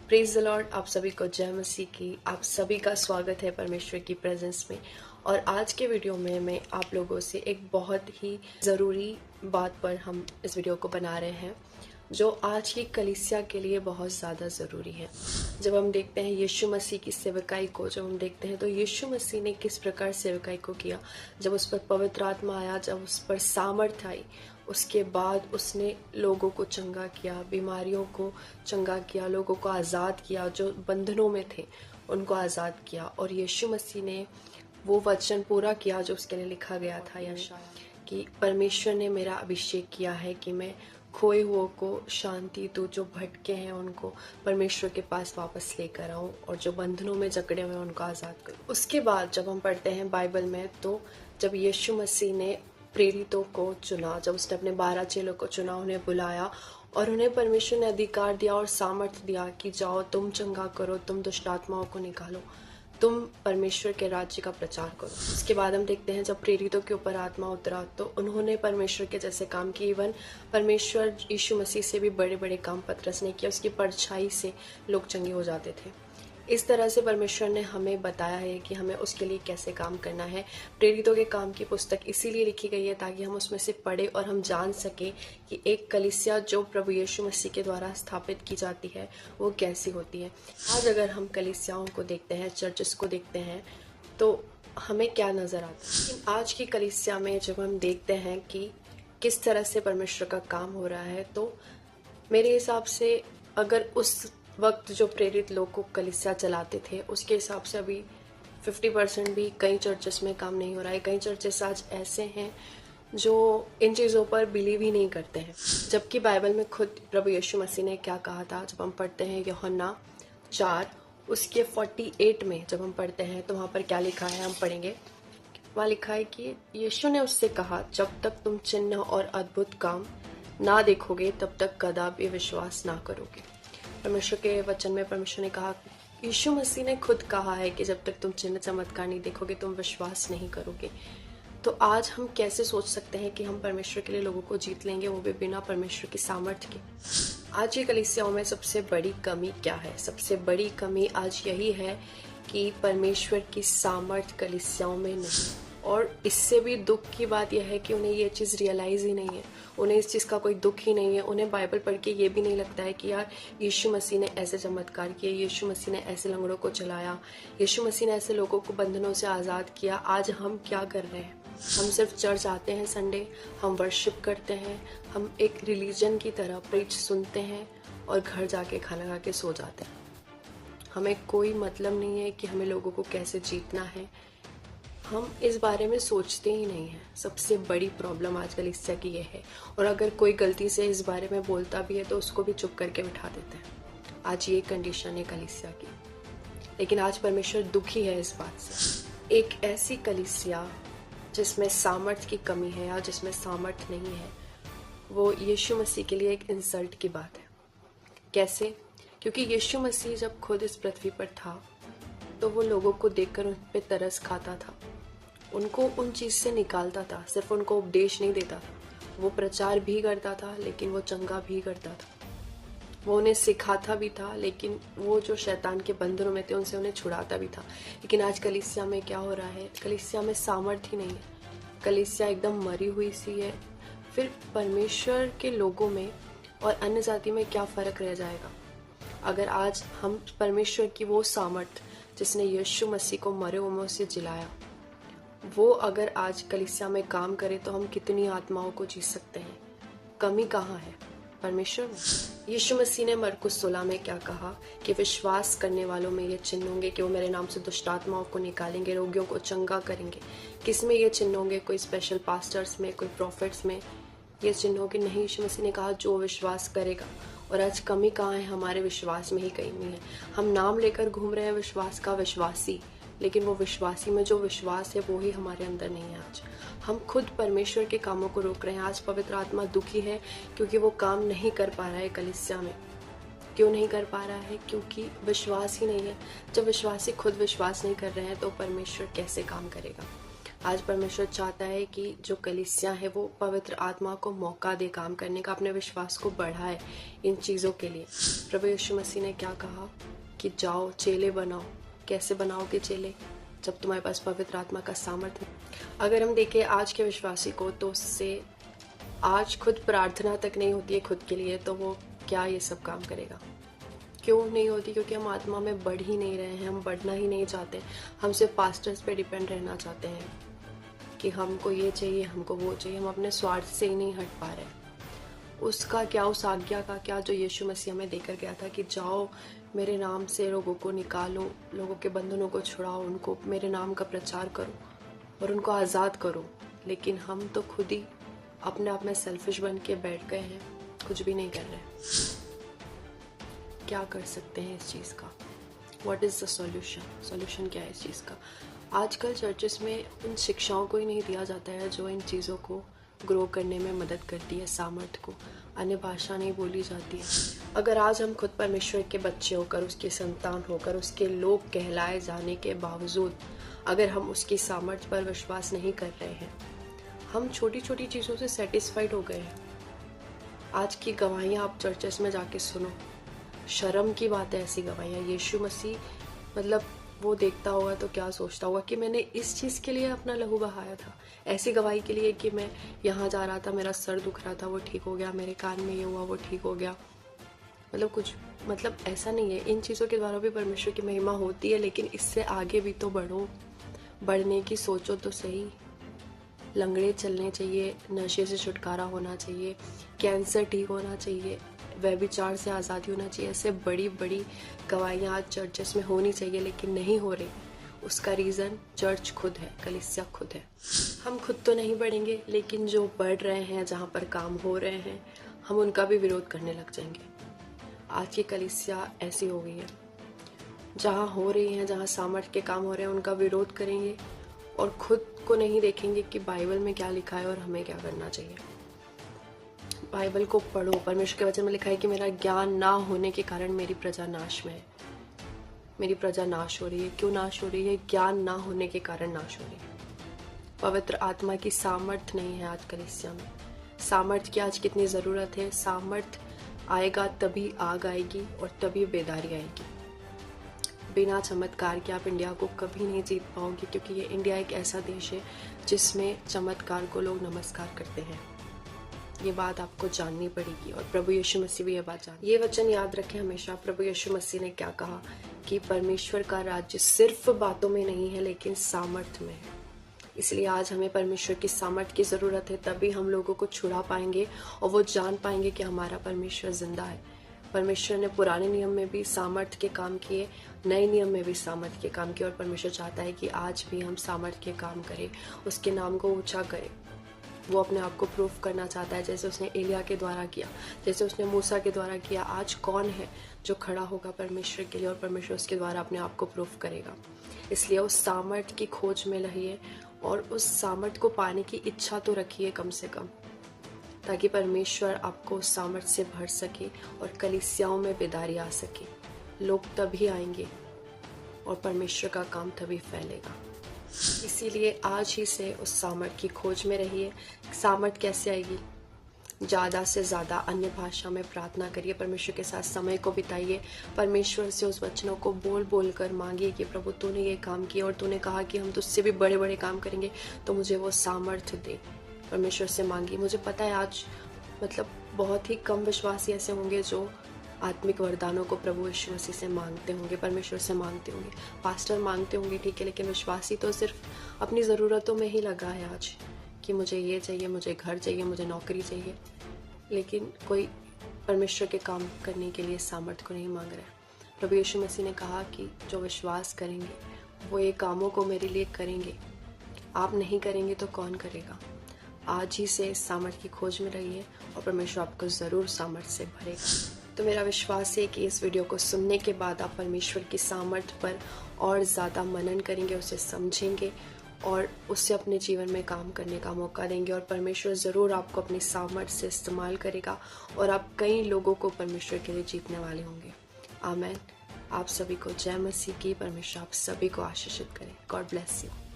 Praise the Lord. आप सभी को जय मसीह की। आप सभी का स्वागत है परमेश्वर की प्रेजेंस में। और आज के वीडियो में मैं आप लोगों से एक बहुत ही ज़रूरी बात पर हम इस वीडियो को बना रहे हैं, जो आज की कलीसिया के लिए बहुत ज़्यादा ज़रूरी है। जब हम देखते हैं यीशु मसीह की सेवकाई को, जब हम देखते हैं तो यीशु मसीह ने किस प्रकार सेवकाई को किया। जब उस पर पवित्र आत्मा आया, जब उस पर सामर्थ आई, उसके बाद उसने लोगों को चंगा किया, बीमारियों को चंगा किया, लोगों को आज़ाद किया, जो बंधनों में थे उनको आज़ाद किया। और यीशु मसीह ने वो वचन पूरा किया जो उसके लिए लिखा गया था यशायाह कि परमेश्वर ने मेरा अभिषेक किया है कि मैं खोए हुओं को शांति दूं, जो भटके हैं उनको परमेश्वर के पास वापस लेकर आऊं, और जो बंधनों में जकड़े हुए हैं उनको आज़ाद करूं। उसके बाद जब हम पढ़ते हैं बाइबल में, तो जब यीशु मसीह ने प्रेरितों को चुना, जब उसने अपने 12 चेलों को चुना, उन्हें बुलाया और उन्हें परमेश्वर ने अधिकार दिया और सामर्थ्य दिया कि जाओ तुम चंगा करो, तुम दुष्ट आत्माओं को निकालो, तुम परमेश्वर के राज्य का प्रचार करो। उसके बाद हम देखते हैं जब प्रेरितों के ऊपर आत्मा उतरा तो उन्होंने परमेश्वर के जैसे काम किए। इवन परमेश्वर यीशु मसीह से भी बड़े बड़े काम पतरस ने किया, उसकी परछाई से लोग चंगे हो जाते थे। इस तरह से परमेश्वर ने हमें बताया है कि हमें उसके लिए कैसे काम करना है। प्रेरितों के काम की पुस्तक इसीलिए लिखी गई है ताकि हम उसमें से पढ़े और हम जान सके कि एक कलीसिया जो प्रभु यीशु मसीह के द्वारा स्थापित की जाती है वो कैसी होती है। आज अगर हम कलीसियाओं को देखते हैं, चर्चेस को देखते हैं, तो हमें क्या नज़र आता है। लेकिन आज की कलीसिया में जब हम देखते हैं कि किस तरह से परमेश्वर का काम हो रहा है, तो मेरे हिसाब से अगर उस वक्त जो प्रेरित लोग को कलीसिया चलाते थे उसके हिसाब से अभी 50% भी कई चर्चेस में काम नहीं हो रहा है। कई चर्चेस आज ऐसे हैं जो इन चीज़ों पर बिलीव ही नहीं करते हैं, जबकि बाइबल में खुद प्रभु यीशु मसीह ने क्या कहा था। जब हम पढ़ते हैं यूहन्ना 4 उसके 48 में जब हम पढ़ते हैं तो वहाँ पर क्या लिखा है, हम पढ़ेंगे। वहाँ लिखा है कि यीशु ने उससे कहा, जब तक तुम चिन्ह और अद्भुत काम ना देखोगे तब तक कदापि विश्वास ना करोगे। परमेश्वर के वचन में परमेश्वर ने कहा, यीशु मसीह ने खुद कहा है कि जब तक तुम चिन्ह चमत्कार नहीं देखोगे तुम विश्वास नहीं करोगे। तो आज हम कैसे सोच सकते हैं कि हम परमेश्वर के लिए लोगों को जीत लेंगे, वो भी बिना परमेश्वर की सामर्थ्य के। आज की कलीसियाओं में सबसे बड़ी कमी क्या है? सबसे बड़ी कमी आज यही है कि परमेश्वर की सामर्थ्य कलीसियाओं में नहीं। और इससे भी दुख की बात यह है कि उन्हें ये चीज़ रियलाइज़ ही नहीं है, उन्हें इस चीज़ का कोई दुख ही नहीं है। उन्हें बाइबल पढ़ के ये भी नहीं लगता है कि यार यीशु मसीह ने ऐसे चमत्कार किए, यीशु मसीह ने ऐसे लंगड़ों को चलाया, यीशु मसीह ने ऐसे लोगों को बंधनों से आज़ाद किया। आज हम क्या कर रहे हैं? हम सिर्फ चर्च आते हैं संडे, हम वर्शिप करते हैं, हम एक रिलीजन की तरह प्रीच सुनते हैं और घर जाके खाना खा के सो जाते हैं। हमें कोई मतलब नहीं है कि हमें लोगों को कैसे जीतना है, हम इस बारे में सोचते ही नहीं हैं। सबसे बड़ी प्रॉब्लम आजकल इससे की ये है। और अगर कोई गलती से इस बारे में बोलता भी है तो उसको भी चुप करके बिठा देते हैं। आज ये कंडीशन है कलीसिया की। लेकिन आज परमेश्वर दुखी है इस बात से। एक ऐसी कलीसिया जिसमें सामर्थ्य की कमी है या जिसमें सामर्थ्य नहीं है, वो यीशु मसीह के लिए एक इंसल्ट की बात है। कैसे? क्योंकि यीशु मसीह जब खुद इस पृथ्वी पर था तो वो लोगों को देखकर उन पे तरस खाता था, उनको उन चीज़ से निकालता था। सिर्फ उनको उपदेश नहीं देता था, वो प्रचार भी करता था, लेकिन वो चंगा भी करता था। वो उन्हें सिखाता भी था, लेकिन वो जो शैतान के बंधनों में थे उनसे उन्हें छुड़ाता भी था। लेकिन आज कलीसिया में क्या हो रहा है? कलीसिया में सामर्थ्य ही नहीं है। कलीसिया एकदम मरी हुई सी है। फिर परमेश्वर के लोगों में और अन्य जाति में क्या फ़र्क रह जाएगा? अगर आज हम परमेश्वर की वो सामर्थ्य जिसने यीशु मसीह को मरे हुओं से जिलाया, वो अगर आज कलीसिया में काम करे तो हम कितनी आत्माओं को जीत सकते हैं। कमी कहाँ है? परमेश्वर में। यीशु मसीह ने मरकुस 16 में क्या कहा कि विश्वास करने वालों में ये चिन्ह होंगे कि वो मेरे नाम से दुष्ट आत्माओं को निकालेंगे, रोगियों को चंगा करेंगे। किस में ये चिन्ह होंगे? कोई स्पेशल पास्टर्स में, कोई प्रॉफिट्स में ये चिन्ह होंगे? नहीं, यीशु मसीह ने कहा जो विश्वास करेगा। और आज कमी कहाँ है? हमारे विश्वास में ही कमी है। हम नाम लेकर घूम रहे हैं विश्वास का, विश्वासी, लेकिन वो विश्वासी में जो विश्वास है वो ही हमारे अंदर नहीं है। आज हम खुद परमेश्वर के कामों को रोक रहे हैं। आज पवित्र आत्मा दुखी है क्योंकि वो काम नहीं कर पा रहा है कलीसिया में। क्यों नहीं कर पा रहा है? क्योंकि विश्वास ही नहीं है। जब विश्वासी खुद विश्वास नहीं कर रहे हैं तो परमेश्वर कैसे काम करेगा? आज परमेश्वर चाहता है कि जो कलीसिया है वो पवित्र आत्मा को मौका दे काम करने का, अपने विश्वास को बढ़ाए इन चीज़ों के लिए। प्रभु यीशु मसीह ने क्या कहा कि जाओ चेले बनाओ। कैसे बनाओगे चेले? जब तुम्हारे पास पवित्र आत्मा का सामर्थ्य। अगर हम देखें आज के विश्वासी को, तो उससे आज खुद प्रार्थना तक नहीं होती है खुद के लिए, तो वो क्या ये सब काम करेगा? क्यों नहीं होती? क्योंकि हम आत्मा में बढ़ ही नहीं रहे हैं, हम बढ़ना ही नहीं चाहते। हम सिर्फ पास्टर्स पे डिपेंड रहना चाहते हैं कि हमको ये चाहिए, हमको वो चाहिए। हम अपने स्वार्थ से ही नहीं हट पा रहे। उसका क्या, उस आज्ञा का क्या जो यीशु मसीह हमें देकर गया था कि जाओ मेरे नाम से लोगों को निकालो, लोगों के बंधनों को छुड़ाओ, उनको मेरे नाम का प्रचार करो और उनको आज़ाद करो। लेकिन हम तो खुद ही अपने आप में सेल्फिश बन के बैठ गए हैं, कुछ भी नहीं कर रहे। क्या कर सकते हैं इस चीज़ का? What is the solution? Solution क्या है इस चीज़ का? आजकल चर्चेस में उन शिक्षाओं को ही नहीं दिया जाता है जो इन चीज़ों को ग्रो करने में मदद करती है, सामर्थ्य को। अन्य भाषा नहीं बोली जाती है। अगर आज हम खुद परमेश्वर के बच्चे होकर, उसके संतान होकर, उसके लोग कहलाए जाने के बावजूद अगर हम उसकी सामर्थ्य पर विश्वास नहीं कर रहे हैं, हम छोटी छोटी चीज़ों से सेटिस्फाइड हो गए हैं। आज की गवाहियाँ आप चर्चेस में जाके सुनो, शर्म की बात है ऐसी गवाहियाँ। यीशु मसीह मतलब वो देखता होगा तो क्या सोचता होगा कि मैंने इस चीज़ के लिए अपना लहू बहाया था, ऐसी गवाही के लिए कि मैं यहाँ जा रहा था, मेरा सर दुख रहा था, वो ठीक हो गया, मेरे कान में ये हुआ, वो ठीक हो गया। मतलब ऐसा नहीं है। इन चीज़ों के द्वारा भी परमेश्वर की महिमा होती है, लेकिन इससे आगे भी तो बढ़ो, बढ़ने की सोचो तो सही। लंगड़े चलने चाहिए, नशे से छुटकारा होना चाहिए, कैंसर ठीक होना चाहिए, व्यभिचार से आज़ादी होना चाहिए। ऐसे बड़ी बड़ी गवाहियाँ आज चर्चेस में होनी चाहिए, लेकिन नहीं हो रही। उसका रीज़न चर्च खुद है, कलीसिया खुद है। हम खुद तो नहीं बढ़ेंगे, लेकिन जो बढ़ रहे हैं, जहाँ पर काम हो रहे हैं, हम उनका भी विरोध करने लग जाएंगे। आज की कलीसिया ऐसी हो गई है, जहाँ हो रही हैं, जहाँ सामर्थ्य के काम हो रहे हैं, उनका विरोध करेंगे और खुद को नहीं देखेंगे कि बाइबल में क्या लिखा है और हमें क्या करना चाहिए। बाइबल को पढ़ो। परमेश्वर के वचन में लिखा है कि मेरा ज्ञान ना होने के कारण मेरी प्रजा नाश में है। मेरी प्रजा नाश हो रही है। क्यों नाश हो रही है? ज्ञान ना होने के कारण नाश हो रही है। पवित्र आत्मा की सामर्थ्य नहीं है आज कलीसिया में। सामर्थ्य की आज कितनी ज़रूरत है। सामर्थ्य आएगा तभी आग आएगी और तभी बेदारी आएगी। बिना चमत्कार के आप इंडिया को कभी नहीं जीत पाओगे, क्योंकि ये इंडिया एक ऐसा देश है जिसमें चमत्कार को लोग नमस्कार करते हैं। ये बात आपको जाननी पड़ेगी और प्रभु यीशु मसीह भी ये बात जानते। ये वचन याद रखें हमेशा। प्रभु यीशु मसीह ने क्या कहा कि परमेश्वर का राज्य सिर्फ बातों में नहीं है, लेकिन सामर्थ्य में है। इसलिए आज हमें परमेश्वर की सामर्थ्य की ज़रूरत है, तभी हम लोगों को छुड़ा पाएंगे और वो जान पाएंगे कि हमारा परमेश्वर जिंदा है। परमेश्वर ने पुराने नियम में भी सामर्थ्य के काम किए, नए नियम में भी सामर्थ्य के काम किए, और परमेश्वर चाहता है कि आज भी हम सामर्थ्य के काम करें, उसके नाम को ऊंचा करें। वो अपने आप को प्रूफ करना चाहता है, जैसे उसने एलिया के द्वारा किया, जैसे उसने मूसा के द्वारा किया। आज कौन है जो खड़ा होगा परमेश्वर के लिए और परमेश्वर उसके द्वारा अपने आप को प्रूफ करेगा। इसलिए उस सामर्थ्य की खोज में रहिए और उस सामर्थ्य को पाने की इच्छा तो रखिए कम से कम, ताकि परमेश्वर आपको उस सामर्थ्य से भर सके और कलीसियाओं में बेदारी आ सके। लोग तभी आएंगे और परमेश्वर का काम तभी फैलेगा। इसीलिए आज ही से उस सामर्थ्य की खोज में रहिए। सामर्थ्य कैसे आएगी? ज़्यादा से ज़्यादा अन्य भाषा में प्रार्थना करिए, परमेश्वर के साथ समय को बिताइए, परमेश्वर से उस वचनों को बोल बोल कर मांगिए कि प्रभु तूने ये काम किया और तूने कहा कि हम तुझसे भी बड़े बड़े काम करेंगे, तो मुझे वो सामर्थ्य दे। परमेश्वर से मांगिए। मुझे पता है आज बहुत ही कम विश्वासी ऐसे होंगे जो आत्मिक वरदानों को प्रभु यीशु मसीह से मांगते होंगे, परमेश्वर से मांगते होंगे, पास्टर मांगते होंगे, ठीक है, लेकिन विश्वासी तो सिर्फ अपनी ज़रूरतों में ही लगा है आज कि मुझे ये चाहिए, मुझे घर चाहिए, मुझे नौकरी चाहिए, लेकिन कोई परमेश्वर के काम करने के लिए सामर्थ्य को नहीं मांग रहा है। प्रभु यीशु मसीह ने कहा कि जो विश्वास करेंगे वो ये कामों को मेरे लिए करेंगे। आप नहीं करेंगे तो कौन करेगा? आज ही से इस सामर्थ्य की खोज में रहिए और परमेश्वर आपको ज़रूर सामर्थ्य से भरेगा। तो मेरा विश्वास है कि इस वीडियो को सुनने के बाद आप परमेश्वर की सामर्थ्य पर और ज़्यादा मनन करेंगे, उसे समझेंगे और उससे अपने जीवन में काम करने का मौका देंगे, और परमेश्वर ज़रूर आपको अपनी सामर्थ्य से इस्तेमाल करेगा और आप कई लोगों को परमेश्वर के लिए जीतने वाले होंगे। आमीन। आप सभी को जय मसीह की। परमेश्वर आप सभी को आशीषित करें। God bless you.